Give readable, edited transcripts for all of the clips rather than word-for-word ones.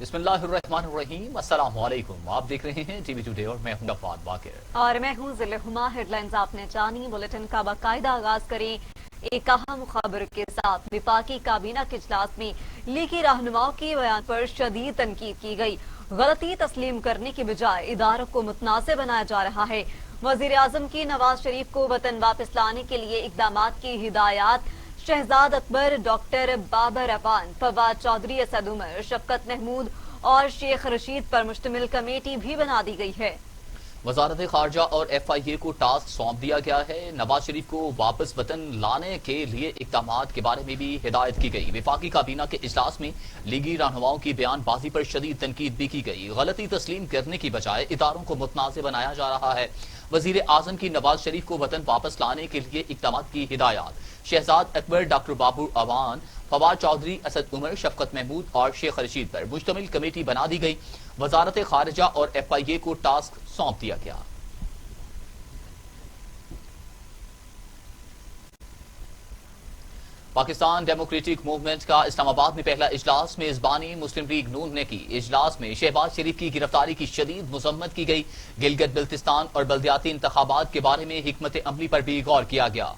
बिस्मिल्लाहिर्रहमानिर्रहीम, अस्सलाम वालेकुम। आप देख रहे हैं टीवी टुडे और मैं हूं नफाद बाकिर। और मैं हूं जिले हुमा। हेडलाइंस आपने जानी। बुलेटिन का बाकायदा आगाज करें एक अहम खबर के साथ। विफाकी काबीना के इजलास में लीगी रहनुमाओं के बयान पर शदीद तनकीद की गई। गलती तस्लीम करने की बजाय इदारों को मुतनाज़िर बनाया जा रहा है। वजीर आजम की नवाज शरीफ को वतन वापस लाने के लिए इकदाम की हिदायत। शहजाद अकबर, डॉक्टर बाबर अवान, फवाद चौधरी, असद उमर, शफकत महमूद और शेख रशीद पर मुश्तमिल कमेटी भी बना दी गई है। वजारत खारजा और FIA को टास्क सौंप दिया गया है। नवाज शरीफ को वापस वतन लाने के लिए इक़दामात के बारे में भी हिदायत की गई। विफाकी काबीना के इजलास में लीगी रहनुमाओं की बयानबाजी पर शदीद तनकीद भी की गई। गलती तस्लीम करने की बजाय इदारों को मुतनाज़िर बनाया जा रहा है। वजीर आजम की नवाज शरीफ को वतन वापस लाने के लिए इक़दामात की हिदायत। शहजाद अकबर, डॉक्टर बाबर अवान, फवाद चौधरी, असद उमर, शफकत महमूद और शेख रशीद पर मुश्तमिल कमेटी बना दी गई। वजारत खारजा और FIA को टास्क सौंप दिया गया। पाकिस्तान डेमोक्रेटिक मूवमेंट का इस्लामाबाद में पहला इजलास मेजबानी मुस्लिम लीग नून ने की। इजलास में शहबाज शरीफ की गिरफ्तारी की शदीद मजम्मत की गई। गिलगित बल्तिस्तान और बल्दियाती इंतखाबात के बारे में हिकमत अमली पर भी गौर किया गया।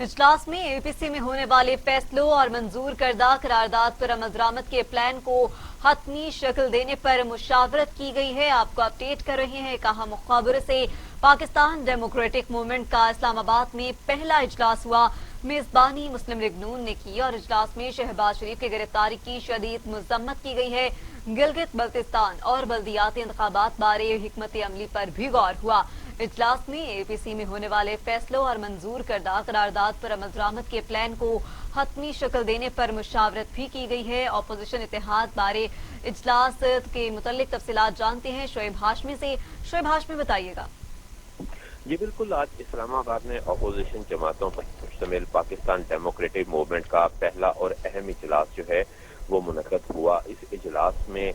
इजलास में APC में होने वाले फैसलों और मंजूर करदा करारदाद पर अमल दरामद के प्लान को हतमी शक्ल देने पर मुशावरत की गई है। आपको अपडेट कर रहे हैं कहा मुखाबरे से। पाकिस्तान डेमोक्रेटिक मूवमेंट का इस्लामाबाद में पहला इजलास हुआ। मेजबानी मुस्लिम लीग नून ने की और इजलास में शहबाज शरीफ की गिरफ्तारी की शदीद मजम्मत की गई है। गिलगित बल्तिस्तान और बल्दियाती इंतखाबात बारे हिकमत अमली पर भी गौर हुआ। इजलास में APC में होने वाले फैसलों और मंजूर करदा करारदाद पर अमल दरामद के प्लान को हतमी शक्ल देने पर मुशावरत भी की गई है। अपोजिशन इत्तेहाद बारे इजलास के मुतल्लिक तफसीलात जानते हैं शोएब हाशमी से। शोएब हाशमी, बताइएगा। जी बिल्कुल, आज इस्लामाबाद में अपोजिशन जमातों पर मुश्तमिल पाकिस्तान डेमोक्रेटिक मूवमेंट का पहला और अहम इजलास जो है वो मुनक्कद हुआ। इस इजलास में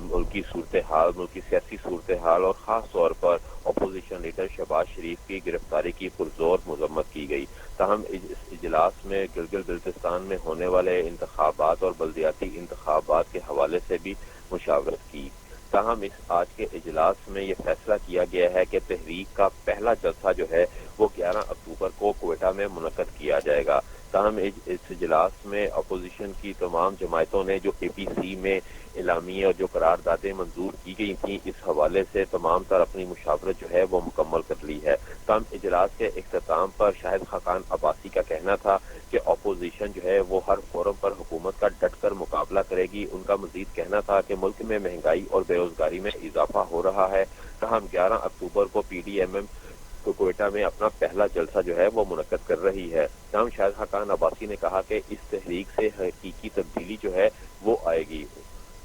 मुल्की सूरत हाल, मुल्की सियासी सूरत हाल और ख़ास तौर पर अपोजिशन लीडर शहबाज शरीफ की गिरफ्तारी की पुरजोर मजम्मत की गई। ताहम इस इजलास में गिलगित बल्तिस्तान में होने वाले इंतखाबात और बल्दियाती इंतखाबात के हवाले से भी मुशावरत की। ताहम इस आज के इजलास में ये फैसला किया गया है कि तहरीक का पहला जलसा जो है वो 11 अक्टूबर को क्वेटा में मुनक्कद किया जाएगा। ताहम इस इजलास में अपोजिशन की तमाम जमायतों ने जो APC में इलामी और जो करारदादें मंजूर की गई थी, इस हवाले से तमाम तर अपनी मुशावरत जो है वो मुकम्मल कर ली है। ताहम इजलास के इख्तिताम पर शाहिद खाकान अब्बासी का कहना था कि अपोजिशन जो है वो हर फोरम पर हुकूमत का डट कर मुकाबला करेगी। उनका मजीद कहना था कि मुल्क में महंगाई और बेरोजगारी में इजाफा हो रहा है। ताहम 11 अक्टूबर को PDMM क्वेटा में अपना पहला जलसा जो है वो मुनक्कद कर रही है। ताहम शाहिद खाकान अब्बासी ने कहा कि इस तहरीक से हकीकी तब्दीली जो है वो आएगी।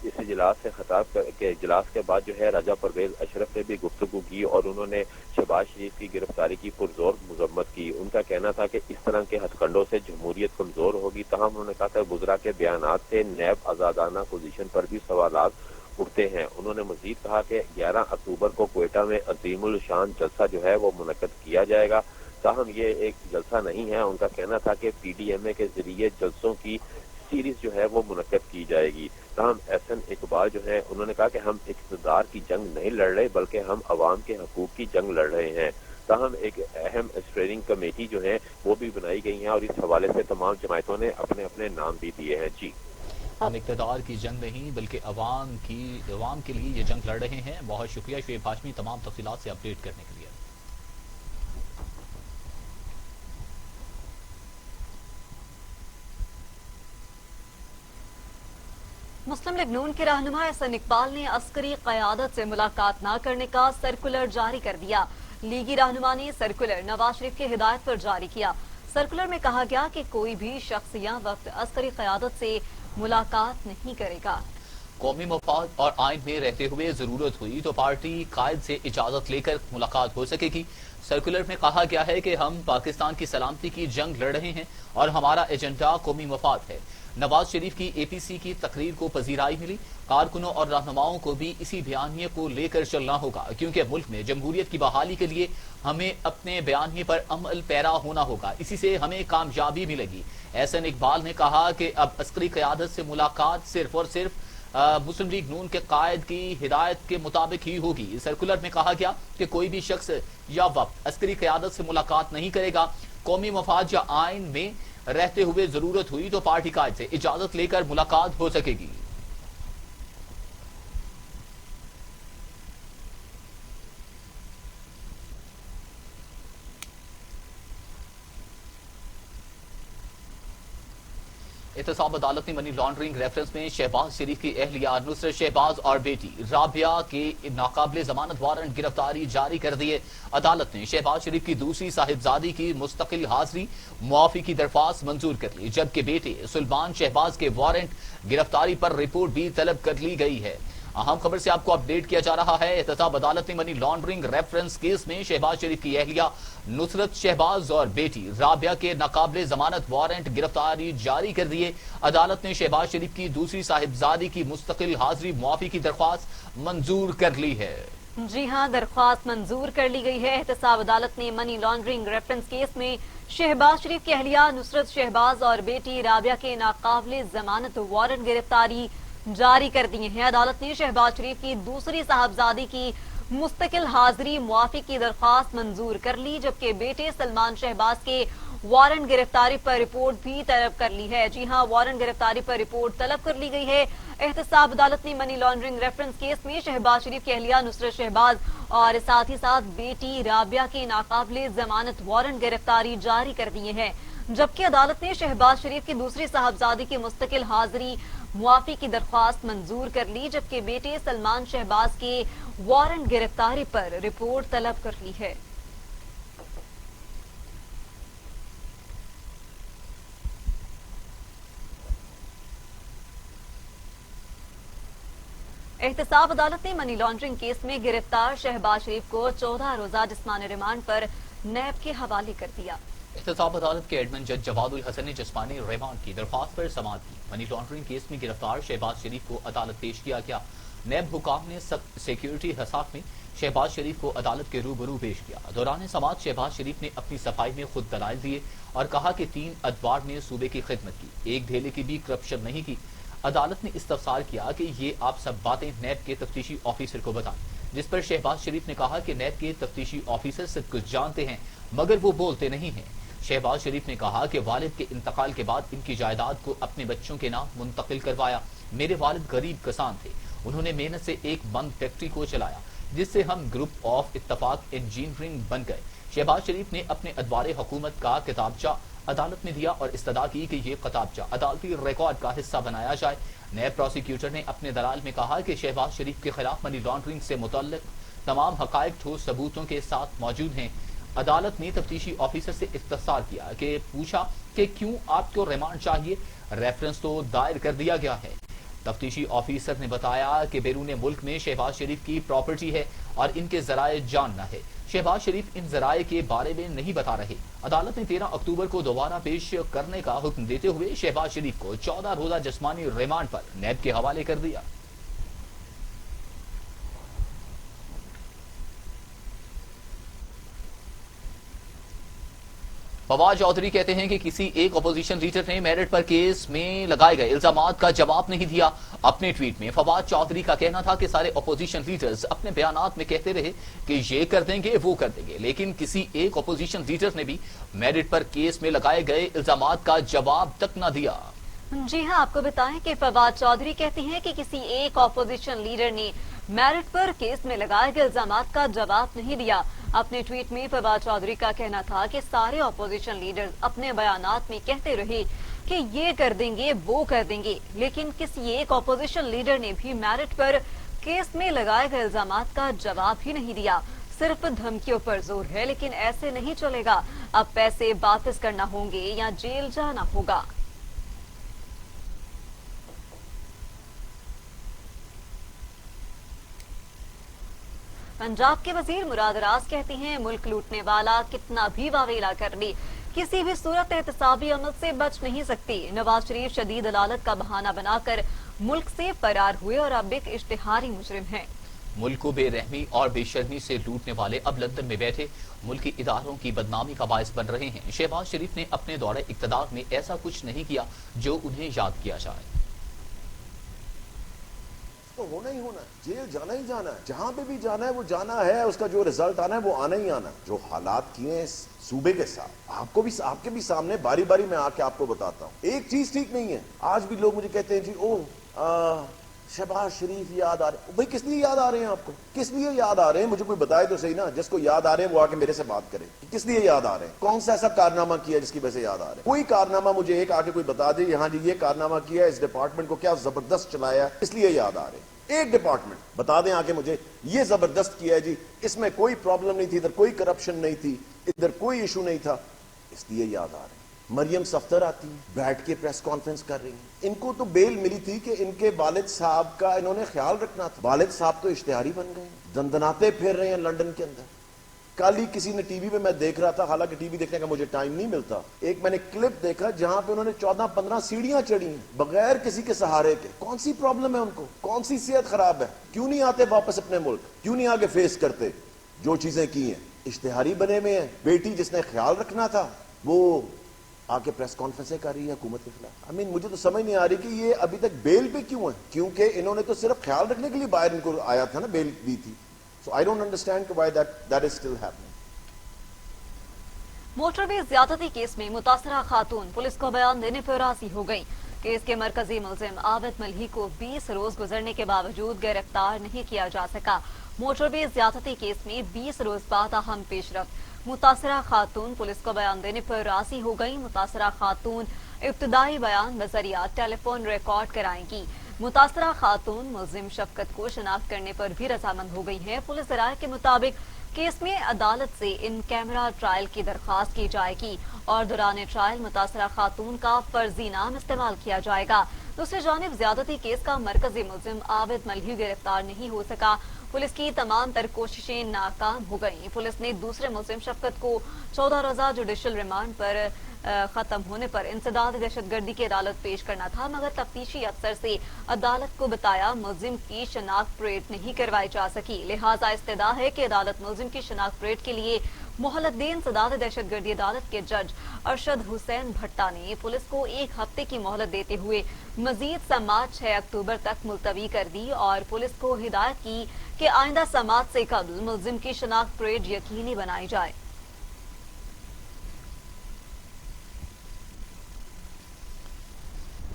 इस इजलास से खिताब के इजलास के बाद जो है राजा परवेज अशरफ ने भी गुफ्तगू की और उन्होंने शहबाज शरीफ की गिरफ्तारी की पुरजोर मजम्मत की। उनका कहना था कि इस तरह के हथकंडों से जमहूरियत कमजोर होगी। ताहम उन्होंने कहा था गुजरा के बयानात से नैब आजादाना पोजीशन पर भी सवालात उठते हैं। उन्होंने मजीद कहा कि 11 अक्टूबर को क्वेटा में अजीमुल शान जलसा जो है वो मुनक्कद किया जाएगा। ताहम ये एक जलसा नहीं है। उनका कहना था कि PDMA के जरिए जलसों की सीरीज जो है वो मुनक्कद की जाएगी। ताहम SN इकबाल जो है उन्होंने कहा कि हम इक़्तिदार की जंग नहीं लड़ रहे बल्कि हम अवाम के हकूक की जंग लड़ रहे हैं। ताहम एक अहम स्टीयरिंग कमेटी जो है वो भी बनाई गई है और इस हवाले से तमाम जमायतों ने अपने अपने नाम भी दिए हैं। जी, हम इक़्तिदार की जंग नहीं बल्कि अवाम के लिए ये जंग लड़ रहे हैं। बहुत शुक्रिया शोएब हाशमी तमाम तफसीलात से अपडेट करने के लिए। मुस्लिम लीग नून के रहनुमा SN इकबाल ने अस्करी क़यादत से मुलाकात न करने का सर्कुलर जारी कर दिया। लीगी रहनुमा ने सर्कुलर नवाज शरीफ की हिदायत पर जारी किया। सर्कुलर में कहा गया कि कोई भी शख्स या वक्त अस्करी क़यादत से मुलाकात नहीं करेगा। कौमी मफाद और आइन में रहते हुए जरूरत हुई तो पार्टी कायद से इजाजत लेकर मुलाकात हो सकेगी। सर्कुलर में कहा गया है कि हम पाकिस्तान की सलामती की जंग लड़ रहे हैं और हमारा एजेंडा कौमी मफाद है। नवाज शरीफ की APC की तकरीर को पजीराई मिली। कारकुनों और रहनुमाओं को भी इसी बयानिए को लेकर चलना होगा क्योंकि मुल्क में जमहूरियत की बहाली के लिए हमें अपने बयानिए पर अमल पैरा होना होगा। इसी से हमें कामयाबी मिलेगी। SN इकबाल ने कहा कि अब अस्करी क़यादत से मुलाकात सिर्फ और सिर्फ मुस्लिम लीग नून के कायद की हिदायत के मुताबिक ही होगी। सर्कुलर में कहा गया कि कोई भी शख्स या वक्त अस्करी क़यादत से मुलाकात नहीं करेगा। कौमी मफाद या आइन में रहते हुए जरूरत हुई तो पार्टी कायद से इजाजत लेकर मुलाकात हो सकेगी। एहतसाब अदालत ने मनी लॉन्ड्रिंग रेफरेंस में शहबाज शरीफ की अहलिया नुसरत शहबाज और बेटी राबिया के नाकाबिले जमानत वारंट गिरफ्तारी जारी कर दिए। अदालत ने शहबाज शरीफ की दूसरी साहिबजादी की मुस्तकिल हाजिरी मुआफी की दरख्वास्त मंजूर कर ली, जबकि बेटे सुल्तान शहबाज के वारंट गिरफ्तारी पर रिपोर्ट भी तलब कर ली गई है। अहम खबर से आपको अपडेट किया जा रहा है। एहतसाब अदालत ने मनी लॉन्ड्रिंग रेफरेंस केस में शहबाज शरीफ की अहलिया नुसरत शहबाज और बेटी राबिया के नाकाबिले जमानत वारंट गिरफ्तारी जारी कर दिए। अदालत ने शहबाज शरीफ की दूसरी साहिबजादी की मुस्तकिल हाजिरी मुआफी की दरख्वास्त मंजूर कर ली है। जी हां, दरख्वास्त मंजूर कर ली गई है। एहतसाब अदालत ने मनी लॉन्ड्रिंग रेफरेंस केस में शहबाज शरीफ की अहलिया नुसरत शहबाज और बेटी राबिया के नाकाबिले जमानत वारंट गिरफ्तारी जारी कर दिए हैं। अदालत ने शहबाज शरीफ की दूसरी साहबजादी की मुस्तकिल हाजिरी मुआफी की दरख्वास्त मंजूर कर ली, जबकि बेटे सलमान शहबाज के वारंट गिरफ्तारी पर रिपोर्ट भी तलब कर ली है। जी हां, वारंट गिरफ्तारी पर रिपोर्ट तलब कर ली गई है। एहतसाब अदालत ने मनी लॉन्ड्रिंग रेफरेंस केस में शहबाज शरीफ की अहलिया नुसरत शहबाज और साथ ही साथ बेटी राबिया के नाकाबिले जमानत वारंट गिरफ्तारी जारी कर दिए हैं, जबकि अदालत ने शहबाज शरीफ की दूसरी साहबजादी की मुस्तकिल हाजिरी मुआफी की दरख्वास्त मंजूर कर ली, जबकि बेटे सलमान शहबाज के वारंट गिरफ्तारी पर रिपोर्ट तलब कर ली है। एहतसाब अदालत ने मनी लॉन्ड्रिंग केस में गिरफ्तार शहबाज शरीफ को 14 रोजा जिस्मानी रिमांड पर नैब के हवाले कर दिया। एहतसाब अदालत के एडमिन जज जवादुल हसन ने जिस्मानी रिमांड की दरख्वास्त पर समाअत की। मनी लॉन्ड्रिंग केस में गिरफ्तार शहबाज शरीफ को अदालत पेश किया गया। नैब हुकाम ने सख्त सिक्योरिटी हिसाब में शहबाज शरीफ को अदालत के रूबरू पेश किया। दौरान समाअत शहबाज शरीफ ने अपनी सफाई में खुद दलाइल दिए और कहा कि 3 अदवार में सूबे की खिदमत की, एक धेले की भी करप्शन नहीं की। अदालत ने इस्तफसार किया कि ये आप सब बातें नैब के तफ्तीशी ऑफिसर को बताएं, जिस पर शहबाज शरीफ ने कहा कि नैब के तफ्तीशी ऑफिसर सब कुछ जानते हैं मगर वो बोलते नहीं हैं। शहबाज शरीफ ने कहा कि वालिद के इंतकाल के बाद इनकी जायदाद को अपने बच्चों के नाम मुंतकिल करवाया। मेरे वालिद गरीब किसान थे, उन्होंने मेहनत से एक बंद फैक्ट्री को चलाया जिससे हम ग्रुप ऑफ इत्तफाक इंजीनियरिंग बन गए। शहबाज शरीफ ने अपने अदवार हुकूमत का किताबचा अदालत में दिया और इस्तदा की कि ये किताबचा अदालती रिकॉर्ड का हिस्सा बनाया जाए। नए प्रोसिक्यूटर ने अपने दलाल में कहा कि शहबाज शरीफ के खिलाफ मनी लॉन्ड्रिंग से मुतल्लिक तमाम हकायक ठोस सबूतों के साथ मौजूद हैं। अदालत ने तफ्तीशी ऑफिसर से इस्तफसार किया कि पूछा कि क्यों आपको रिमांड चाहिए, रेफरेंस तो दायर कर दिया गया है। तफ्तीशी ऑफिसर ने बताया कि बैरून मुल्क में शहबाज शरीफ की प्रॉपर्टी है और इनके जराए जानना है। शहबाज शरीफ इन जराए के बारे में नहीं बता रहे। अदालत ने 13 अक्टूबर को दोबारा पेश करने का हुक्म देते हुए शहबाज शरीफ को 14 रोजा जिस्मानी रिमांड पर नैब के हवाले कर दिया। फवाद चौधरी कहते हैं कि किसी एक अपोजिशन लीडर ने मेरिट पर केस में लगाए गए इल्जामात का जवाब नहीं दिया। अपने ट्वीट में फवाद चौधरी का कहना था कि सारे अपोजिशन लीडर्स अपने बयानात में कहते रहे कि ये कर देंगे वो कर देंगे, लेकिन किसी एक अपोजिशन लीडर ने भी मेरिट पर केस में लगाए गए इल्जामात का जवाब तक न दिया। जी हां, आपको बताएं कि फवाद चौधरी कहते हैं कि किसी एक ऑपोजिशन लीडर ने मेरिट पर केस में लगाए गए इल्जामात का जवाब नहीं दिया। अपने ट्वीट में फवाद चौधरी का कहना था कि सारे ऑपोजिशन लीडर्स अपने बयानात में कहते रहे कि ये कर देंगे वो कर देंगे, लेकिन किसी एक ऑपोजिशन लीडर ने भी मेरिट पर केस में लगाए गए इल्जामात का जवाब ही नहीं दिया। सिर्फ धमकियों पर जोर है, लेकिन ऐसे नहीं चलेगा। अब पैसे वापस करना होंगे या जेल जाना होगा। पंजाब के वजीर मुराद राज कहते हैं मुल्क लूटने वाला कितना भी वावेला कर ले, किसी भी सूरत एहतसाबी अमल से बच नहीं सकती। नवाज शरीफ शदीद अदालत का बहाना बनाकर मुल्क से फरार हुए और अब एक इश्तिहारी मुजरिम हैं। मुल्क को बेरहमी और बेशर्मी से लूटने वाले अब लंदन में बैठे मुल्की इदारों की बदनामी का बायस बन रहे हैं। शहबाज शरीफ ने अपने दौरे इक़्तिदार में ऐसा कुछ नहीं किया जो उन्हें याद किया जाए। تو ہونا ہی ہونا ہے، جیل جانا ہی جانا ہے، جہاں پہ بھی جانا ہے وہ جانا ہے، اس کا جو رزلٹ آنا ہے وہ آنا ہی آنا ہے۔ جو حالات کیے ہیں اس صوبے کے ساتھ، آپ کے بھی سامنے باری باری میں آ کے آپ کو بتاتا ہوں، ایک چیز ٹھیک نہیں ہے۔ آج بھی لوگ مجھے کہتے ہیں جی شہباز شریف یاد آ رہے ہیں، بھائی کس لیے یاد آ رہے ہیں آپ کو؟ کس لیے یاد آ رہے ہیں؟ مجھے کوئی بتائے تو صحیح نا، جس کو یاد آ رہے ہیں وہ آ کے میرے سے بات کرے، کس لیے یاد آ رہے ہیں؟ کون سا ایسا کارنامہ کیا جس کی وجہ سے یاد آ رہے ہیں؟ کوئی کارنامہ مجھے ایک آ کے کوئی بتا دے، یہاں جی یہ کارنامہ کیا، اس ڈپارٹمنٹ کو کیا زبردست چلایا، اس لیے یاد آ رہے ہیں۔ ایک ڈپارٹمنٹ بتا دیں آ کے مجھے، یہ زبردست کیا ہے جی، اس میں کوئی پرابلم نہیں تھی، ادھر کوئی کرپشن نہیں تھی، ادھر کوئی ایشو نہیں تھا، اس لیے یاد آ رہے ہیں۔ مریم صفدر آتی ہیں، بیٹھ کے پریس کانفرنس کر رہی ہیں، ان کو تو بیل ملی تھی کہ ان کے والد صاحب کا انہوں نے خیال رکھنا تھا، والد صاحب تو اشتہاری بن گئے ہیں، دندناتے پھر رہے ہیں لندن کے اندر۔ کل ہی کسی نے ٹی وی پہ میں دیکھ رہا تھا، حالانکہ ٹی وی دیکھنے کا مجھے ٹائم نہیں ملتا، ایک میں نے کلپ دیکھا جہاں پہ انہوں نے 14-15 سیڑھیاں چڑھی ہیں بغیر کسی کے سہارے کے۔ کون سی پرابلم ہے ان کو؟ کون سی صحت خراب ہے؟ کیوں نہیں آتے واپس اپنے ملک؟ کیوں نہیں آگے فیس کرتے جو چیزیں کی ہیں؟ اشتہاری بنے ہوئے ہیں۔ بیٹی جس نے خیال رکھنا تھا وہ آ کے پریس کانفرنسیں کر رہی ہے حکومت کے خلاف۔ مجھے تو سمجھ نہیں آ رہی کہ یہ ابھی تک بیل پہ کیوں ہے، کیونکہ انہوں نے تو صرف خیال رکھنے کے لیے باہر ان کو آیا تھا نا، بیل دی تھی۔ So I don't understand why that is still happening. Motorway زیادتی کیس میں متاثرہ خاتون پولیس کو بیان دینے پر راضی ہو گئی۔ کیس کے مرکزی ملزم عابد ملہی کو 20 روز گزرنے کے باوجود گرفتار نہیں کیا جا سکا۔ موٹر وے زیادتی کیس میں 20 روز بعد اہم پیش رفت، متاثرہ خاتون پولیس کو بیان دینے پر راضی ہو گئی۔ متاثرہ خاتون ابتدائی بیان بذریعہ ٹیلی فون ریکارڈ کرائیں گی۔ متاثرہ خاتون ملزم شفقت کو شناخت کرنے پر بھی رضامند ہو گئی ہیں۔ پولیس ذرائع کے مطابق کیس میں عدالت سے ان کیمرہ ٹرائل کی درخواست کی جائے گی اور دوران ٹرائل متاثرہ خاتون کا فرضی نام استعمال کیا جائے گا۔ دوسری جانب زیادتی کیس کا مرکزی ملزم عابد ملہی گرفتار نہیں ہو سکا۔ پولیس کی تمام تر کوششیں ناکام ہو گئیں۔ پولیس نے دوسرے ملزم شفقت کو 14 روزہ جوڈیشل ریمانڈ پر ختم ہونے پر انسداد دہشت گردی کی عدالت پیش کرنا تھا، مگر تفتیشی افسر سے عدالت کو بتایا ملزم کی شناخت پریڈ نہیں کروائی جا سکی، لہٰذا استدعا ہے کہ عدالت ملزم کی شناخت پریڈ کے لیے مہلت دے۔ انسداد دہشت گردی عدالت کے جج ارشد حسین بھٹا نے پولیس کو 1 ہفتے کی مہلت دیتے ہوئے مزید سماعت 6 اکتوبر تک ملتوی کر دی اور پولیس کو ہدایت کی کہ آئندہ سماعت سے قبل ملزم کی شناخت پریڈ یقینی بنائی جائے۔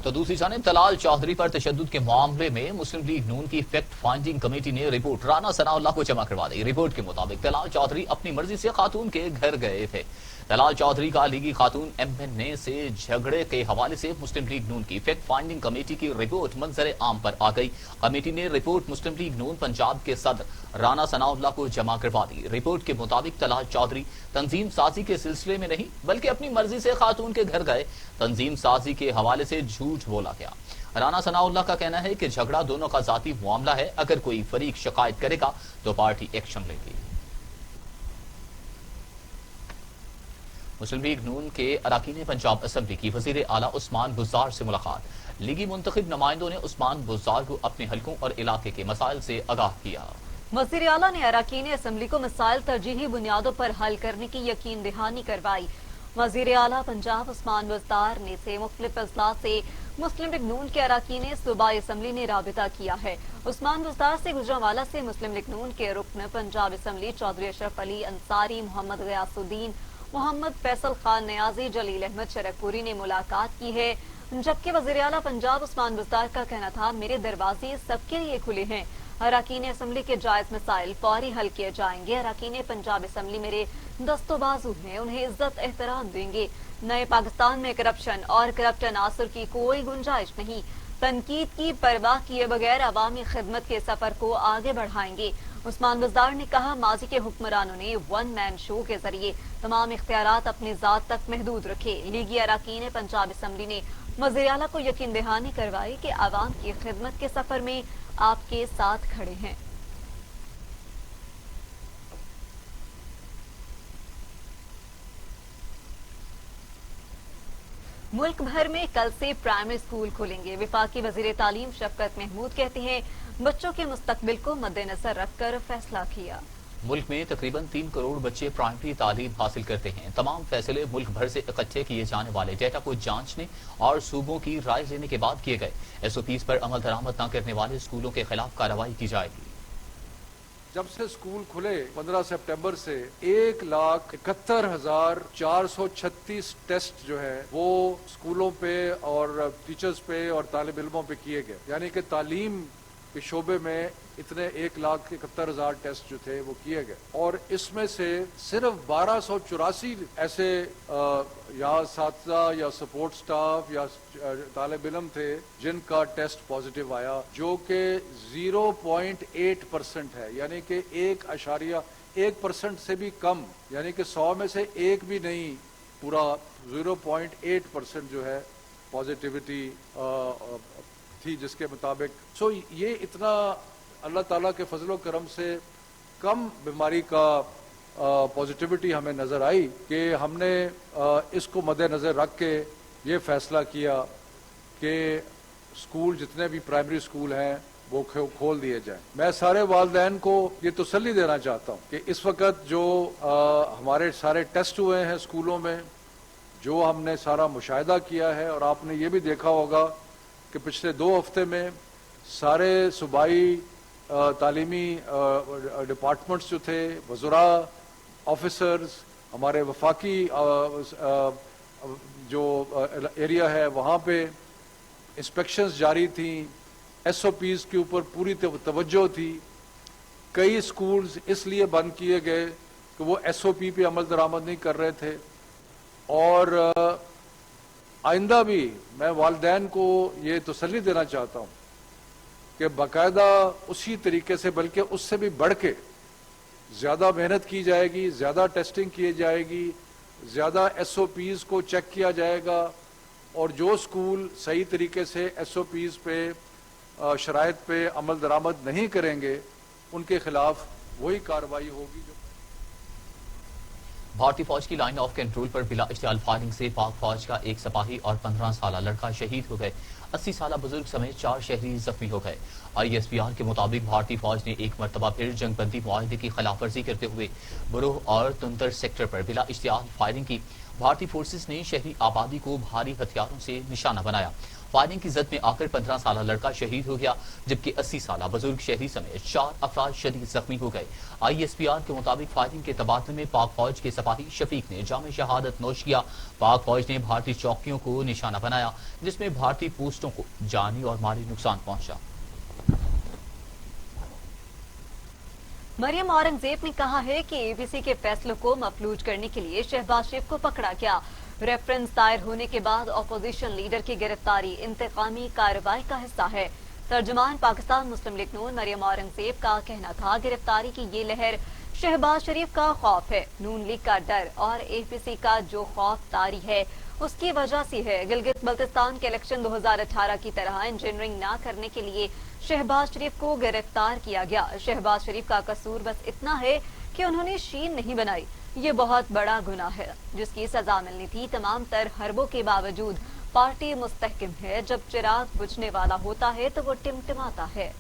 تو دوسری جانب طلال چودھری پر تشدد کے معاملے میں مسلم لیگ نون کی فیکٹ فائنڈنگ کمیٹی نے رپورٹ رانا ثناء اللہ کو جمع کروا دی۔ رپورٹ کے مطابق طلال چودھری اپنی مرضی سے خاتون کے گھر گئے تھے۔ طلال چودھری کا لیگی خاتون ایم این اے سے جھگڑے کے حوالے سے مسلم لیگ نون کی فیکٹ فائنڈنگ کمیٹی کی رپورٹ منظر عام پر آ گئی۔ کمیٹی نے رپورٹ مسلم لیگ نون پنجاب کے صدر رانا ثناء اللہ کو جمع کروا دی۔ رپورٹ کے مطابق طلال چودھری تنظیم سازی کے سلسلے میں نہیں بلکہ اپنی مرضی سے خاتون کے گھر گئے۔ تنظیم سازی کے حوالے سے جھوٹ بولا گیا۔ رانا ثناء اللہ کا کہنا ہے کہ جھگڑا دونوں کا ذاتی معاملہ ہے، اگر کوئی فریق شکایت کرے گا تو پارٹی ایکشن لے گی۔ مسلم لیگ نون کے اراکین پنجاب اسمبلی کی وزیر اعلیٰ عثمان بزدار سے ملاقات۔ لیگی منتخب نمائندوں نے عثمان بزدار کو اپنے حلقوں اور علاقے کے مسائل سے آگاہ کیا۔ وزیر اعلیٰ نے اراکین اسمبلی کو مسائل ترجیحی بنیادوں پر حل کرنے کی یقین دہانی کروائی۔ وزیر اعلیٰ پنجاب عثمان بزدار نے سے مختلف اضلاع سے مسلم لیگ نون کے اراکین صوبائی اسمبلی نے رابطہ کیا ہے۔ عثمان بزدار سے گجرانوالہ سے مسلم لیگ نون کے رکن پنجاب اسمبلی چودھری اشرف علی انصاری، محمد غیاث الدین، محمد فیصل خان نیازی، جلیل احمد شرک پوری نے ملاقات کی ہے، جبکہ وزیر اعلیٰ پنجاب عثمان بزدار کا کہنا تھا میرے دروازے سب کے لیے کھلے ہیں، اراکین اسمبلی کے جائز مسائل فوری حل کیے جائیں گے۔ اراکین پنجاب اسمبلی میرے دست و بازو ہیں، انہیں عزت احترام دیں گے۔ نئے پاکستان میں کرپشن اور کرپٹ عناصر کی کوئی گنجائش نہیں، تنقید کی پرواہ کیے بغیر عوامی خدمت کے سفر کو آگے بڑھائیں گے۔ عثمان بزدار نے کہا ماضی کے حکمرانوں نے ون مین شو کے ذریعے تمام اختیارات اپنی ذات تک محدود رکھے۔ لیگی اراکین پنجاب اسمبلی نے وزیر اعلیٰ کو یقین دہانی کروائی کہ عوام کی خدمت کے سفر میں آپ کے ساتھ کھڑے ہیں۔ ملک بھر میں کل سے پرائمری اسکول کھلیں گے۔ وفاقی وزیر تعلیم شفقت محمود کہتے ہیں بچوں کے مستقبل کو مد نظر رکھ کر فیصلہ کیا۔ ملک میں تقریباً 3 کروڑ بچے پرائمری تعلیم حاصل کرتے ہیں. تمام فیصلے ملک بھر سے اکٹھے کیے جانے والے ڈیٹا کو جانچنے اور صوبوں کی رائے لینے کے بعد کیے گئے. SOPs پر عمل درآمد نہ کرنے والے اسکولوں کے خلاف کارروائی کی جائے گی. جب سے اسکول کھلے 15 سپٹمبر سے 1,71,436 ٹیسٹ جو ہے وہ اسکولوں پہ اور ٹیچرز پہ اور طالب علموں پہ کیے گئے. یعنی کہ تعلیم کے شعبے میں اتنے 1,71,000 ٹیسٹ جو تھے وہ کیے گئے اور اس میں سے صرف 1,284 ایسے یا اساتذہ یا سپورٹ سٹاف یا طالب علم تھے جن کا ٹیسٹ پازیٹیو آیا، جو کہ 0.8% ہے. یعنی کہ 1% سے بھی کم، یعنی کہ 100 میں سے ایک بھی نہیں، پورا 0.8% جو ہے پازیٹیوٹی تھی، جس کے مطابق یہ اتنا اللہ تعالیٰ کے فضل و کرم سے کم بیماری کا پازیٹیوٹی ہمیں نظر آئی کہ ہم نے اس کو مد نظر رکھ کے یہ فیصلہ کیا کہ اسکول جتنے بھی پرائمری اسکول ہیں وہ کھول دیے جائیں. میں سارے والدین کو یہ تسلی دینا چاہتا ہوں کہ اس وقت جو ہمارے سارے ٹیسٹ ہوئے ہیں اسکولوں میں، جو ہم نے سارا مشاہدہ کیا ہے، اور آپ نے یہ بھی دیکھا ہوگا کہ پچھلے 2 ہفتے میں سارے صوبائی تعلیمی ڈپارٹمنٹس جو تھے، وزراء، آفیسرز، ہمارے وفاقی جو ایریا ہے وہاں پہ انسپیکشنز جاری تھیں. SOPs کے اوپر پوری توجہ تھی. کئی اسکولز اس لیے بند کیے گئے کہ وہ SOP پہ عمل درآمد نہیں کر رہے تھے. اور آئندہ بھی میں والدین کو یہ تسلی دینا چاہتا ہوں کہ باقاعدہ اسی طریقے سے، بلکہ اس سے بھی بڑھ کے زیادہ محنت کی جائے گی، زیادہ ٹیسٹنگ کی جائے گی، زیادہ SOPs کو چیک کیا جائے گا، اور جو اسکول صحیح طریقے سے SOPs پہ شرائط پہ عمل درآمد نہیں کریں گے ان کے خلاف وہی کارروائی ہوگی. جو بھارتی فوج کی لائن آف کنٹرول پر بلا اشتعال فائرنگ سے پاک فوج کا ایک سپاہی اور 15 سالہ لڑکا شہید ہو گئے. 80 سالہ بزرگ سمیت 4 شہری زخمی ہو گئے. ISPR کے مطابق بھارتی فوج نے ایک مرتبہ پھر جنگ بندی معاہدے کی خلاف ورزی کرتے ہوئے بروہ اور تندر سیکٹر پر بلا اشتعال فائرنگ کی. بھارتی فورسز نے شہری آبادی کو بھاری ہتھیاروں سے نشانہ بنایا. فائرنگ کی زد میں آ کر 15 سالہ لڑکا شہید ہو گیا، جبکہ 80 سالہ بزرگ شہری سمیت 4 افراد شدید زخمی ہو گئے. ISPR کے مطابق فائرنگ کے تبادلے میں پاک فوج کے سپاہی شفیق نے جام شہادت نوش کیا. پاک فوج نے بھارتی چوکیوں کو نشانہ بنایا، جس میں بھارتی پوسٹوں کو جانی اور مالی نقصان پہنچا. مریم اورنگزیب نے کہا ہے کہ APC کے فیصلوں کو مفلوج کرنے کے لیے شہباز شریف کو پکڑا گیا. ریفرنس دائر ہونے کے بعد اپوزیشن لیڈر کی گرفتاری انتقامی کارروائی کا حصہ ہے. ترجمان پاکستان مسلم لیگ نون مریم اورنگزیب کا کہنا تھا گرفتاری کی یہ لہر شہباز شریف کا خوف ہے، نون لیگ کا ڈر اور APC کا جو خوف طاری ہے اس کی وجہ سے ہے. گلگت بلتستان کے الیکشن 2018 کی طرح انجینئرنگ نہ کرنے کے لیے شہباز شریف کو گرفتار کیا گیا. شہباز شریف کا قصور بس اتنا ہے کہ انہوں نے شین نہیں بنائی. یہ بہت بڑا گناہ ہے جس کی سزا ملنی تھی. تمام تر حربوں کے باوجود پارٹی مستحکم ہے. جب چراغ بجھنے والا ہوتا ہے تو وہ ٹمٹماتا ہے.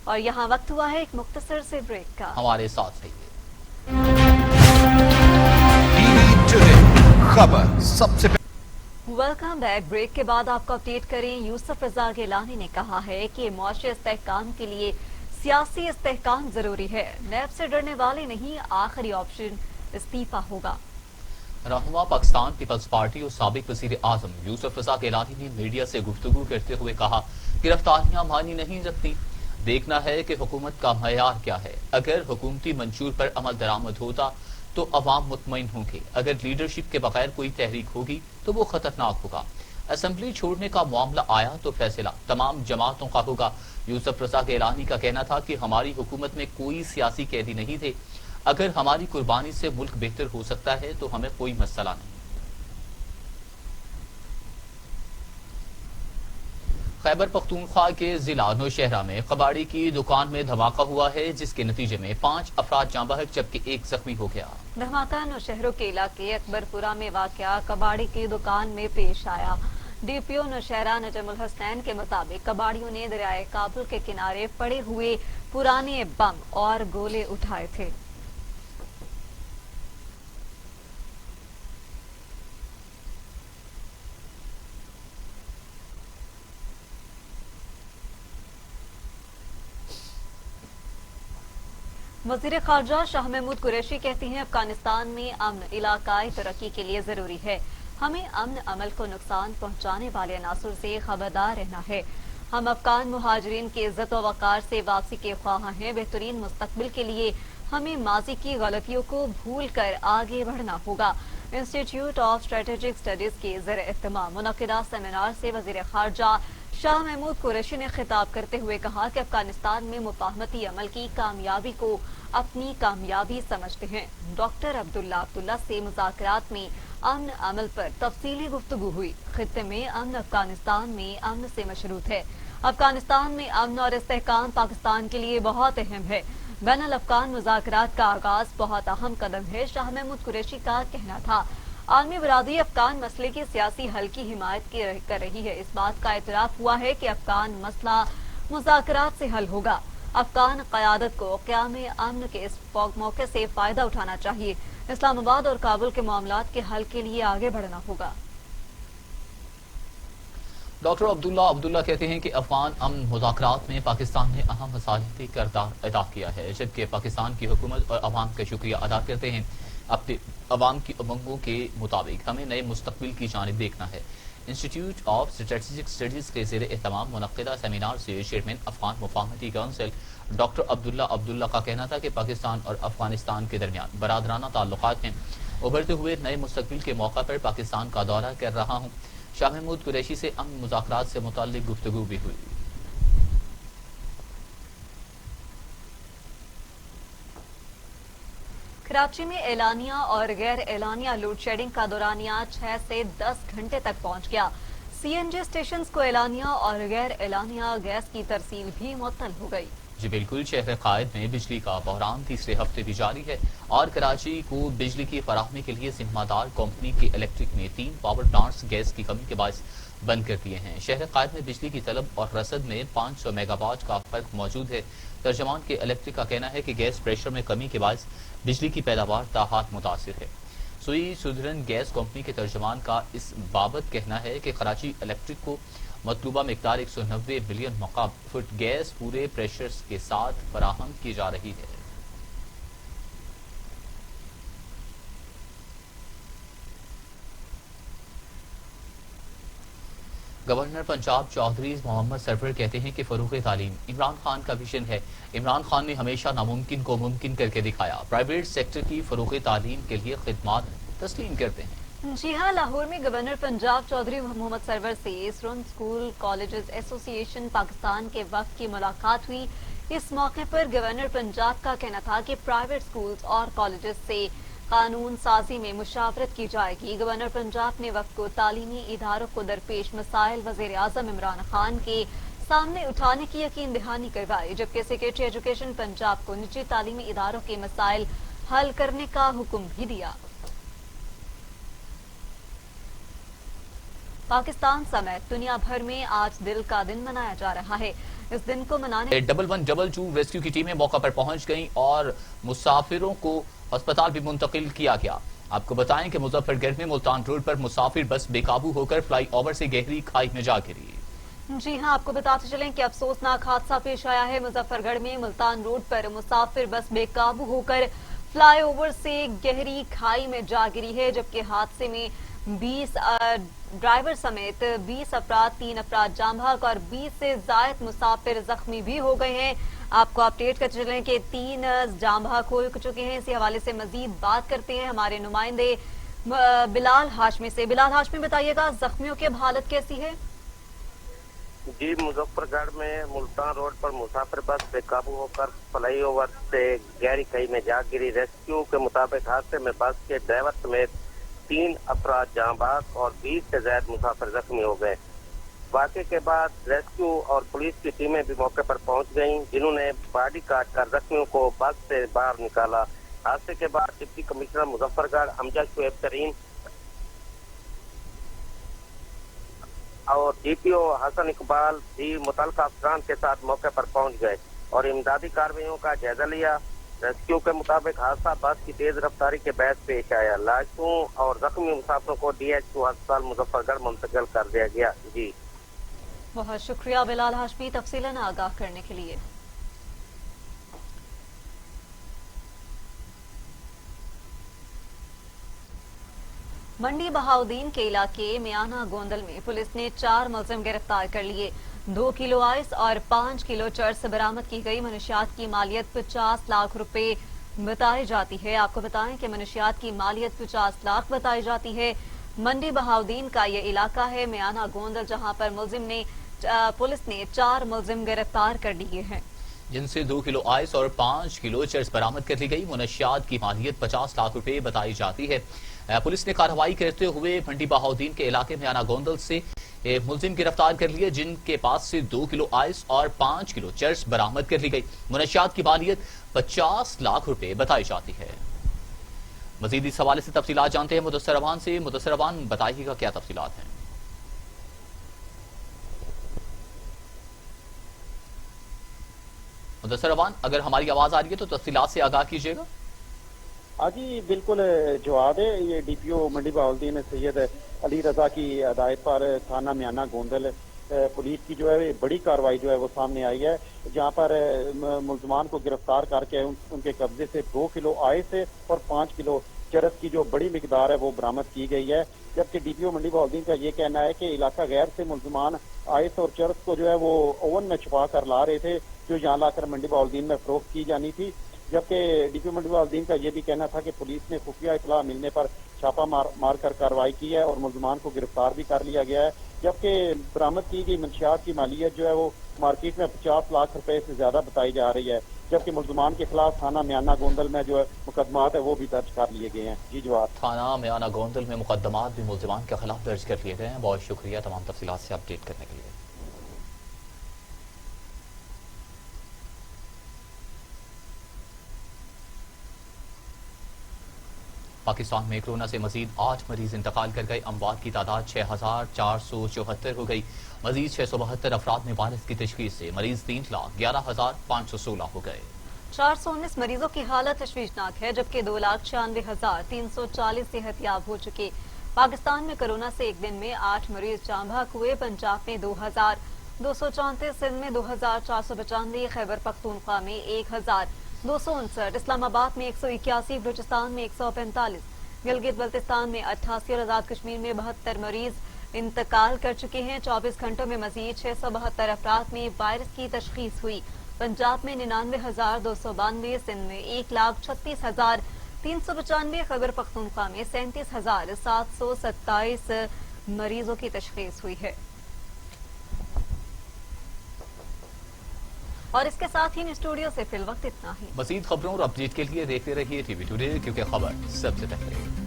اور یہاں وقت ہوا ہے ایک مختصر سے بریک کا. ہمارے ساتھ رہیے. خبر سب سے ویلکم بیک. بریک کے بعد آپ کو اپڈیٹ کریں. یوسف رضا گیلانی نے کہا ہے کہ معاشی استحکام کے لیے سیاسی استحکام ضروری ہے. نیب سے ڈرنے والے نہیں، آخری آپشن استعفا ہوگا. رہنما پاکستان پیپلز پارٹی اور سابق وزیر اعظم یوسف رضا گیلانی نے میڈیا سے گفتگو کرتے ہوئے کہا گرفتاریاں معنی نہیں رکھتی، دیکھنا ہے کہ حکومت کا معیار کیا ہے. اگر حکومتی منشور پر عمل درآمد ہوتا تو عوام مطمئن ہوں گے. اگر لیڈرشپ کے بغیر کوئی تحریک ہوگی تو وہ خطرناک ہوگا. اسمبلی چھوڑنے کا معاملہ آیا تو فیصلہ تمام جماعتوں کا ہوگا. یوسف رضا گیلانی کا کہنا تھا کہ ہماری حکومت میں کوئی سیاسی قیدی نہیں تھے. اگر ہماری قربانی سے ملک بہتر ہو سکتا ہے تو ہمیں کوئی مسئلہ نہیں. خیبر پختونخوا کے ضلع نوشہرہ میں کباڑی کی دکان میں دھماکہ ہوا ہے، جس کے نتیجے میں 5 افراد جاں بحق جبکہ 1 زخمی ہو گیا. دھماکہ نوشہروں کے علاقے اکبر پورہ میں واقع کباڑی کی دکان میں پیش آیا. DPO नौशहरा नजमुल हसनैन के मुताबिक कबाड़ियों ने दरियाए काबुल के किनारे पड़े हुए पुराने बम और गोले उठाए थे। वज़ीर ख़ारजा शाह महमूद कुरैशी कहती हैं अफगानिस्तान में अमन इलाकाई तरक्की के लिए जरूरी है। हमें अमन अमल को नुकसान पहुंचाने वाले अनासुर से खबरदार रहना है। हम अफगान मुहाजिरीन की इज्जत व वक़ार से वापसी के ख्वाह हैं। बेहतरीन मुस्तकबिल के लिए हमें माजी की गलतियों को भूल कर आगे बढ़ना होगा। इंस्टीट्यूट ऑफ स्ट्रेटेजिक स्टडीज के ज़र एहतमाम मुनक़िदा सेमिनार से वज़ीर ख़ारजा शाह महमूद कुरैशी ने खिताब करते हुए कहा कि अफगानिस्तान में मुफाहमती अमल की कामयाबी को अपनी कामयाबी समझते हैं। डॉक्टर अब्दुल्ला से मुज़ाकरात में अमन अमल पर तफसीली गुफ्तगू हुई। खित्ते में अमन अफगानिस्तान में अमन से मशरूत है। अफगानिस्तान में अमन और इस्तेहकाम पाकिस्तान के लिए बहुत अहम है। बैनुल अफ़गान मुज़ाकरात का आगाज बहुत अहम कदम है, शाह महमूद कुरैशी का कहना था। आलमी बरादरी अफगान मसले की सियासी हल की हिमायत कर रही है। इस बात का इतराफ हुआ है कि अफगान मसला मुज़ाकरात से हल होगा। अफगान क़यादत को क़याम अमन के इस मौके से फायदा उठाना चाहिए। इस्लामाबाद और काबुल के मामलात के हल के लिए आगे बढ़ना होगा। डॉक्टर अब्दुल्ला कहते हैं कि अफगान अमन मुज़ाकरात में पाकिस्तान ने अहम मसालियाती किरदार अदा किया है, जबकि पाकिस्तान की हुकूमत और अवाम का शुक्रिया अदा करते हैं। अपने अवाम की उमंगों के मुताबिक हमें नए मुस्तकबिल की जानिब देखना है। इंस्टीट्यूट ऑफ स्ट्रेटेजिक स्टडीज के ज़ेर एहतमाम मुनक़िदा सेमिनार से चेयरमैन अफगान मुफाहमती काउंसिल डॉक्टर अब्दुल्ला का कहना था कि पाकिस्तान और अफगानिस्तान के दरमियान बरादराना ताल्लुकात हैं। उभरते हुए नए मुस्तकबिल के मौका पर पाकिस्तान का दौरा कर रहा हूँ। शाह महमूद कुरैशी से अमन मुज़ाकरात से मुताल्लिक़ गुफ्तगू भी हुई। कराची में एलानिया और गैर एलानिया लोड शेडिंग का दौरानिया 6 से 10 घंटे तक पहुंच गया। CNG स्टेशन को एलानिया और गैर एलानिया गैस की तरसील भी मुअत्तल हो गई। जी बिल्कुल, शहर कायद में बिजली का बहरान तीसरे हफ्ते भी जारी है और कराची को बिजली की फराहमी के लिए जिम्मेदार कंपनी के इलेक्ट्रिक ने 3 पावर प्लांट्स गैस की कमी के बायस बंद कर दिए हैं। शहर कायद में बिजली की तलब और रसद में 500 मेगावाट का फर्क मौजूद है। तर्जमान के इलेक्ट्रिक का कहना है कि गैस प्रेशर में कमी के बायस बिजली की पैदावार ताहात मुतासिर है। सुई सुदरन गैस कंपनी के तर्जमान का इस बाबत कहना है कि कराची इलेक्ट्रिक को मतलूबा मिकदार 190 बिलियन मकाब फुट गैस पूरे प्रेशर के साथ फराहम की जा रही है। गवर्नर पंजाब चौधरी मोहम्मद सरवर कहते हैं कि फरूग़ तालीम इमरान खान का विजन है। इमरान खान ने हमेशा नामुमकिन को मुमकिन करके दिखाया। प्राइवेट सेक्टर की फरूग़ तालीम के लिए खिदमात तस्लीम करते हैं। जी हाँ, लाहौर में गवर्नर पंजाब चौधरी मोहम्मद सरवर से इसरोन स्कूल कॉलेजेस एसोसिएशन पाकिस्तान के वफ़द की मुलाकात हुई। इस मौके पर गवर्नर पंजाब का कहना था कि प्राइवेट स्कूल्स और कॉलेजेस से कानून साजी में मुशावरत की जाएगी। गवर्नर पंजाब ने वफ़द को तालीमी इदारों को दरपेश मसाइल वज़ीर आज़म इमरान खान के सामने उठाने की यकीन दहानी करवाई, जबकि सेक्रेटरी एजुकेशन पंजाब को निजी तालीमी इदारों के मसाइल हल करने का हुक्म भी दिया। पाकिस्तान समेत दुनिया भर में आज दिल का दिन मनाया जा रहा है। इस दिन को मनाने 1122 रेस्क्यू की टीमें मौका पर पहुंच गईं और मुसाफिरों को अस्पताल भी मुंतकिल किया गया। आपको बताएं कि मुजफ्फरगढ़ में मुल्तान रोड पर मुसाफिर बस बेकाबू होकर फ्लाई ओवर से गहरी खाई में जा गिरी। जी हाँ, आपको बताते चलें कि अफसोसनाक हादसा पेश आया है। मुजफ्फरगढ़ में मुल्तान रोड पर मुसाफिर बस बेकाबू होकर फ्लाई ओवर से गहरी खाई में जा गिरी है, जबकि हादसे में 20 ड्राइवर समेत 20 अफराद, 3 अफराद जाम बहक और 20 से ज्यादा मुसाफिर जख्मी भी हो गए हैं। आपको अपडेट करते चलें कि 3 जाम बहक हो चुके हैं। इसी हवाले से मजीद बात करते हैं हमारे नुमाइंदे बिलाल हाशमी से। बिलाल हाशमी, बताइएगा जख्मियों की हालत कैसी है? जी, मुजफ्फरगढ़ में मुल्तान रोड पर मुसाफिर बस बेकाबू होकर फ्लाई ओवर से गहरी खाई में जा गिरी। रेस्क्यू के मुताबिक हादसे में बस के ड्राइवर समेत 3 अफराद जाँ बहक और 20 से ज्यादा मुसाफिर जख्मी हो गए। वाक़े के बाद रेस्क्यू और पुलिस की टीमें भी मौके पर पहुंच गईं, जिन्होंने बॉडी काट कर जख्मियों को बस से बाहर निकाला। हादसे के बाद डिप्टी कमिश्नर मुजफ्फरगढ़ अमजद शुएब तरीन और डीपीओ हसन इकबाल भी मुतल्लिका अफसरान के साथ मौके पर पहुंच गए और इमदादी कार्रवाइयों का जायजा लिया। रेस्क्यू के मुताबिक हादसा बस की तेज रफ्तारी के बाद पेश आया। लाशों और जख्मी मुसाफिरों को DHQ अस्पताल मुजफ्फरगढ़ मुंतकिल कर दिया गया। जी बहुत शुक्रिया बिलाल हाशमी तफसीलन आगाह करने के लिए। मंडी बहाउद्दीन के इलाके मियाना गोंदल में पुलिस ने 4 मुलजिम गिरफ्तार कर लिए। 2 किलो आइस और 5 किलो चरस बरामद की गई। मनशियात की मालियत 50 लाख रुपए बताई जाती है। आपको बताएं कि मनशियात की मालियत 50 लाख बताई जाती है। मंडी बहाउद्दीन का ये इलाका है मियाना गोंदल, जहां पर पुलिस ने 4 मुलजिम गिरफ्तार कर लिए हैं, जिनसे 2 किलो आइस और 5 किलो चरस बरामद कर ली गई। मुनशियात की मालियत 50 लाख रुपए बताई जाती है। पुलिस ने कार्रवाई करते हुए मंडी बहाउद्दीन के इलाके में आना गोंदल से मुलजिम गिरफ्तार कर लिए, जिनके पास से 2 किलो आइस और 5 किलो चरस बरामद कर ली गई। मुनशियात की मालियत 50 लाख रुपए बताई जाती है। मजीद इस हवाले से तफसीलात जानते हैं मुदस्सिर अवान से। मुदस्सिर अवान, बताइएगा क्या तफसीलात हैं? मुदस्सिर अवान, अगर हमारी आवाज आ रही है तो तफसीलात से आगाह कीजिएगा। हाँ जी बिल्कुल जवाब है। ये डीपीओ मंडी बहाउद्दीन सैयद अली रजा की हदायत पर थाना मियाना गोंदल पुलिस की जो है बड़ी कार्रवाई जो है वो सामने आई है, जहाँ पर मुलजमान को गिरफ्तार करके उनके कब्जे से 2 किलो आइस और 5 किलो चरस की जो बड़ी मिकदार है वो बरामद की गई है। जबकि डीपीओ मंडी बहाउद्दीन का ये कहना है कि इलाका गैर से मुलजमान आइस और चरस को जो है वो ओवन में छुपा कर ला रहे थे, जो यहाँ लाकर मंडी बहाउद्दीन में फरोख्त की जानी थी। जबकि डीपीओ मंडी बहाउद्दीन का ये भी कहना था कि पुलिस ने खुफिया इतला मिलने पर छापा मार कर कार्रवाई की है और मुलजमान को गिरफ्तार भी कर लिया गया है। जबकि बरामद की गई मंशियात की मालियत जो है वो मार्केट में 50 लाख रुपए से ज्यादा बताई जा रही है। जबकि मुलजमान के खिलाफ थाना मियाना गोंदल में जो है मुकदमात है वो भी दर्ज कर लिए गए हैं। जी जवाब, थाना मियाना गोंदल में मुकदमात भी मुलजमान के खिलाफ दर्ज कर लिए गए हैं। बहुत शुक्रिया तमाम तफसीलात से अपडेट करने के लिए। पाकिस्तान में कोरोना से मजीद 8 मरीज इंतकाल कर गए। अमवात की तादाद 6474 हो गई। मजीद 672 अफराद में वायरस की तशखीस से मरीज 3,11,516 हो गए। 419 मरीजों की हालत तशवीशनाक है, जबकि 2,96,340 सेहतयाब हो चुके। पाकिस्तान में कोरोना से एक दिन में 8 मरीज जाँ बहक हुए। पंजाब में 2,234, सिंध में 2,495, खैबर पख्तूनख्वा में 1,259, इस्लामाबाद में 181, बलूचिस्तान में 145, गिलगित बल्तिस्तान में 88 और आजाद कश्मीर में 72 मरीज इंतकाल कर चुके हैं। 24 घंटों में मजीद 672 अफराद में वायरस की तशखीस हुई। पंजाब में 99,292, सिंध में 1,36,395, खैबर पख्तूनख्वा में 37,727 मरीजों की तशखीस हुई है। और इसके साथ ही स्टूडियो से फिल वक्त इतना ही। मजीद खबरों और अपडेट के लिए देखते रहिए टीवी टुडे, क्योंकि खबर सबसे पहले।